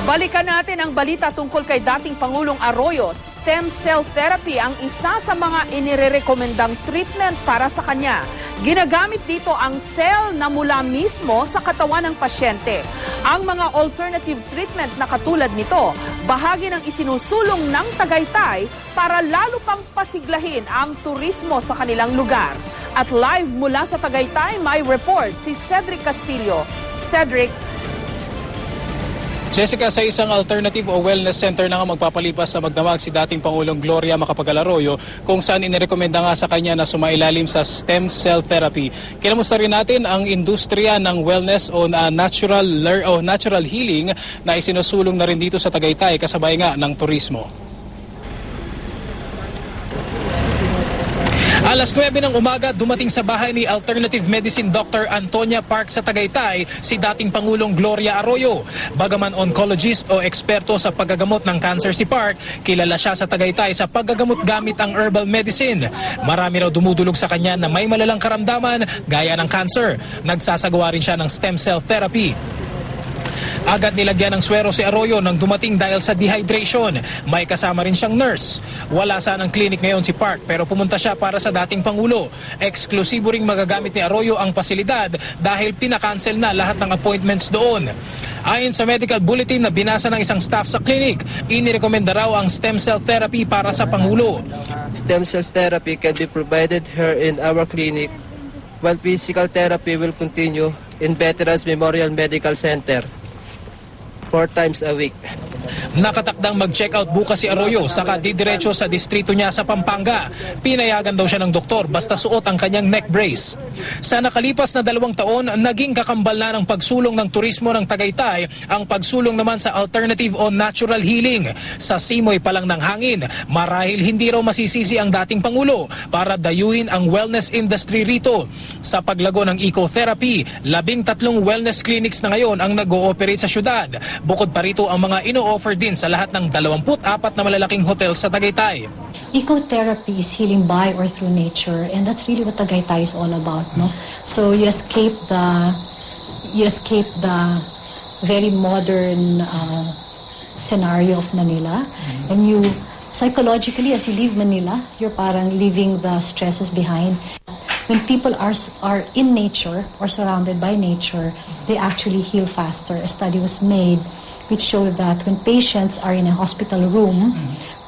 Balikan natin ang balita tungkol kay dating Pangulong Arroyo. Stem cell therapy ang isa sa mga inirekomendang treatment para sa kanya. Ginagamit dito ang cell na mula mismo sa katawan ng pasyente. Ang mga alternative treatment na katulad nito, bahagi ng isinusulong ng Tagaytay para lalo pang pasiglahin ang turismo sa kanilang lugar. At live mula sa Tagaytay, may report si Cedric Castillo. Cedric. Jessica, sa isang alternative o wellness center na nga magpapalipas sa magdamag si dating Pangulong Gloria Macapagal-Arroyo kung saan inirekomenda nga sa kanya na sumailalim sa stem cell therapy. Kinamusta rin natin ang industriya ng wellness o natural healing na isinusulong na rin dito sa Tagaytay kasabay nga ng turismo. Alas 9 ng umaga, dumating sa bahay ni Alternative Medicine Dr. Antonia Park sa Tagaytay si dating Pangulong Gloria Arroyo. Bagaman oncologist o eksperto sa paggagamot ng cancer si Park, kilala siya sa Tagaytay sa paggagamot gamit ang herbal medicine. Marami raw dumudulog sa kanya na may malalang karamdaman gaya ng cancer. Nagsasagawa rin siya ng stem cell therapy. Agad nilagyan ng swero si Arroyo nang dumating dahil sa dehydration. May kasama rin siyang nurse. Wala sanang clinic ngayon si Park pero pumunta siya para sa dating Pangulo. Eksklusibo ring magagamit ni Arroyo ang pasilidad dahil pinakancel na lahat ng appointments doon. Ayon sa medical bulletin na binasa ng isang staff sa clinic, inirekomenda raw ang stem cell therapy para sa Pangulo. Stem cell therapy can be provided here in our clinic while physical therapy will continue in Veterans Memorial Medical Center 4 times a week. Nakatakdang mag-check out bukas si Arroyo saka didiretso sa distrito niya sa Pampanga. Pinayagan daw siya ng doktor basta suot ang kanyang neck brace. Sa nakalipas na 2 taon, naging kakambal na ng pagsulong ng turismo ng Tagaytay ang pagsulong naman sa alternative o natural healing. Sa simoy pa lang ng hangin, marahil hindi raw masisisi ang dating Pangulo para dayuhin ang wellness industry rito. Sa paglago ng ecotherapy, 13 wellness clinics na ngayon ang nag-ooperate sa syudad. Bukod pa rito ang mga ino-offer din sa lahat ng 24 na malalaking hotel sa Tagaytay. Ecotherapy is healing by or through nature, and that's really what Tagaytay is all about, no? So you escape the very modern scenario of Manila, and you psychologically, as you leave Manila, you're parang leaving the stresses behind. When people are in nature or surrounded by nature, they actually heal faster. A study was made which showed that when patients are in a hospital room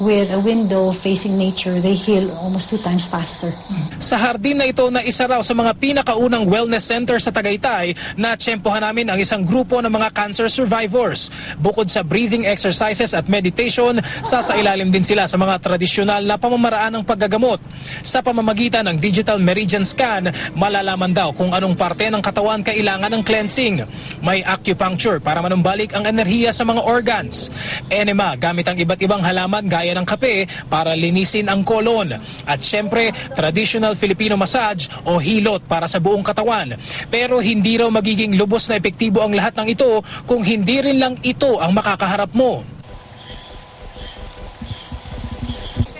with a window facing nature, they heal almost 2 times faster. Sa hardin na ito na isa raw sa mga pinakaunang wellness center sa Tagaytay, natsyempohan namin ang isang grupo ng mga cancer survivors. Bukod sa breathing exercises at meditation, sasailalim din sila sa mga tradisyonal na pamamaraan ng paggagamot. Sa pamamagitan ng digital meridian scan, malalaman daw kung anong parte ng katawan kailangan ng cleansing. May acupuncture para manumbalik ang enerhiya sa mga organs. Enema gamit ang iba't ibang halaman gaya ng kape para linisin ang kolon. At syempre, traditional Filipino massage o hilot para sa buong katawan. Pero hindi raw magiging lubos na epektibo ang lahat ng ito kung hindi rin lang ito ang makakaharap mo.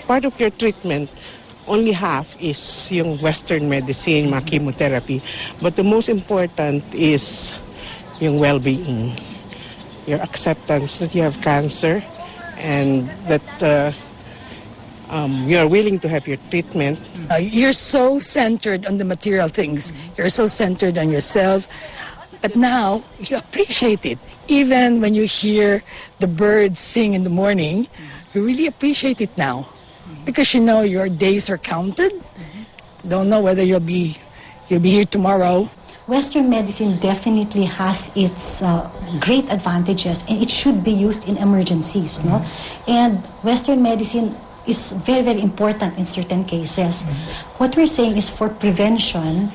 Part of your treatment, only half is yung Western medicine, mga chemotherapy. But the most important is yung well-being. Your acceptance that you have cancer and that you are willing to have your treatment. You're so centered on the material things. You're so centered on yourself. But now, you appreciate it. Even when you hear the birds sing in the morning, you really appreciate it now. Because you know your days are counted. Don't know whether you'll be here tomorrow. Western medicine definitely has its great advantages, and it should be used in emergencies, no? And Western medicine is very, very important in certain cases. What we're saying is for prevention,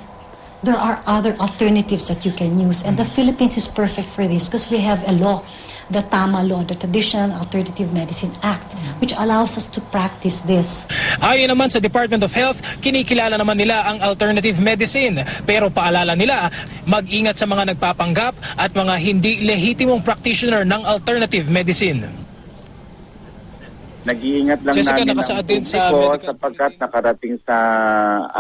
there are other alternatives that you can use, and the Philippines is perfect for this because we have a law, the TAMA law, the Traditional Alternative Medicine Act, which allows us to practice this. Ayon naman sa Department of Health, kinikilala naman nila ang alternative medicine. Pero paalala nila, mag-ingat sa mga nagpapanggap at mga hindi lehitimong practitioner ng alternative medicine. Nag-iingat lang Jessica, namin ang publiko sapagkat nakarating sa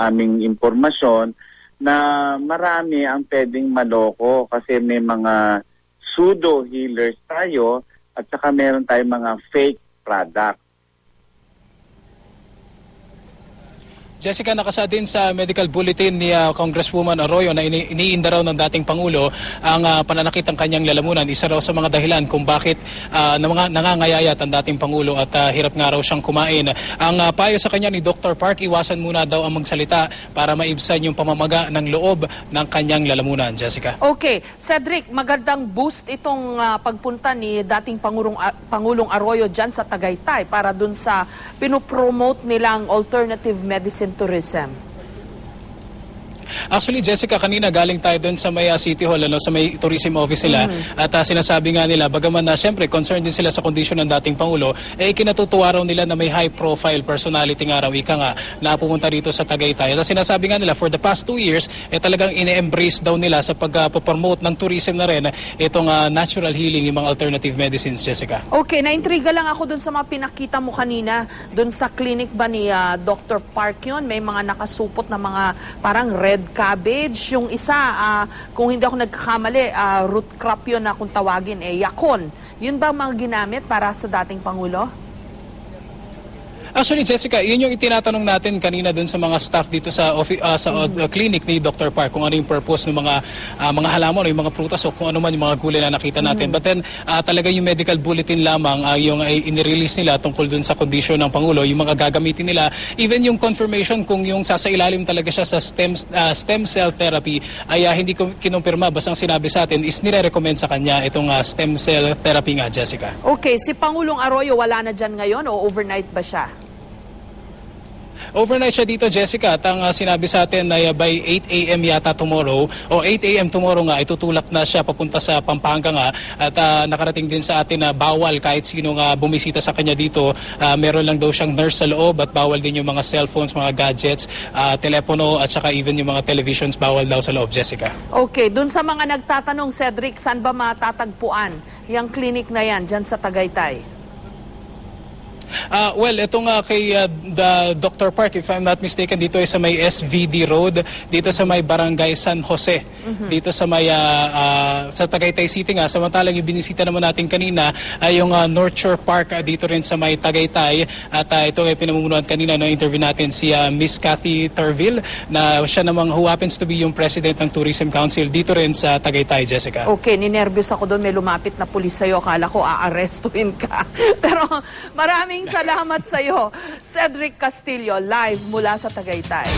aming impormasyon na marami ang pwedeng maloko kasi may mga pseudo-healers tayo at saka meron tayong mga fake product. Jessica, nakasa din sa medical bulletin ni Congresswoman Arroyo na iniinda raw ng dating Pangulo ang pananakit ng kanyang lalamunan. Isa raw sa mga dahilan kung bakit nangangayayat ang dating Pangulo at hirap nga raw siyang kumain. Ang payo sa kanya ni Dr. Park, iwasan muna daw ang magsalita para maibsan yung pamamaga ng loob ng kanyang lalamunan. Jessica. Okay. Cedric, magandang boost itong pagpunta ni dating Pangulong Arroyo dyan sa Tagaytay para dun sa pinopromote nilang alternative medicine tourism. Actually, Jessica, kanina galing tayo doon sa may City Hall, sa may tourism office nila. At sinasabi nga nila, bagaman na siyempre concerned din sila sa kondisyon ng dating Pangulo, kinatutuwa raw nila na may high profile personality nga raw, ika nga, na pumunta rito sa Tagaytay. At sinasabi nga nila, for the past 2 years, talagang ine-embrace daw nila sa pag-promote ng tourism na rin itong natural healing, yung mga alternative medicines, Jessica. Okay, naintriga lang ako dun sa mga pinakita mo kanina, dun sa clinic ba ni Dr. Park yun? May mga nakasupot na mga parang red cabbage. Yung isa, kung hindi ako nagkakamali, root crop yun na kung tawagin, yakon. Yun ba mga ginamit para sa dating Pangulo? Actually, Jessica, yun yung itinatanong natin kanina dun sa mga staff dito sa clinic ni Dr. Park, kung ano yung purpose ng mga halaman o yung mga prutas o kung ano man yung mga gulay na nakita natin. But then, talaga yung medical bulletin lamang yung inirelease nila tungkol dun sa kondisyon ng Pangulo, yung mga gagamitin nila. Even yung confirmation kung yung sasailalim talaga siya sa stem cell therapy ay hindi ko kinumpirma. Basta ang sinabi sa atin is nire-recommend sa kanya itong stem cell therapy nga, Jessica. Okay, si Pangulong Arroyo wala na dyan ngayon o overnight ba siya? Overnight siya dito, Jessica, at ang sinabi sa atin ay by 8 a.m. yata tomorrow, o 8 a.m. tomorrow nga, itutulak na siya papunta sa Pampanga nga, at nakarating din sa atin na bawal kahit sino nga bumisita sa kanya dito. Meron lang daw siyang nurse sa loob at bawal din yung mga cellphones, mga gadgets, telepono at saka even yung mga televisions bawal daw sa loob, Jessica. Okay, dun sa mga nagtatanong, Cedric, saan ba matatagpuan yung clinic na yan dyan sa Tagaytay? Well, itong kay Dr. Park, if I'm not mistaken, dito ay sa may SVD Road, dito sa may Barangay San Jose, dito sa may sa Tagaytay City nga. Samantalang yung binisita naman natin kanina ay yung North Shore Park dito rin sa may Tagaytay. At ito ay pinamumunuan kanina ng interview natin si Miss Cathy Turville, na siya namang who happens to be yung President ng Tourism Council dito rin sa Tagaytay, Jessica. Okay, ninervyos ako doon. May lumapit na pulis sa'yo. Akala ko aarestuhin ka. Pero maraming salamat sa'yo, Cedric Castillo, live mula sa Tagaytay.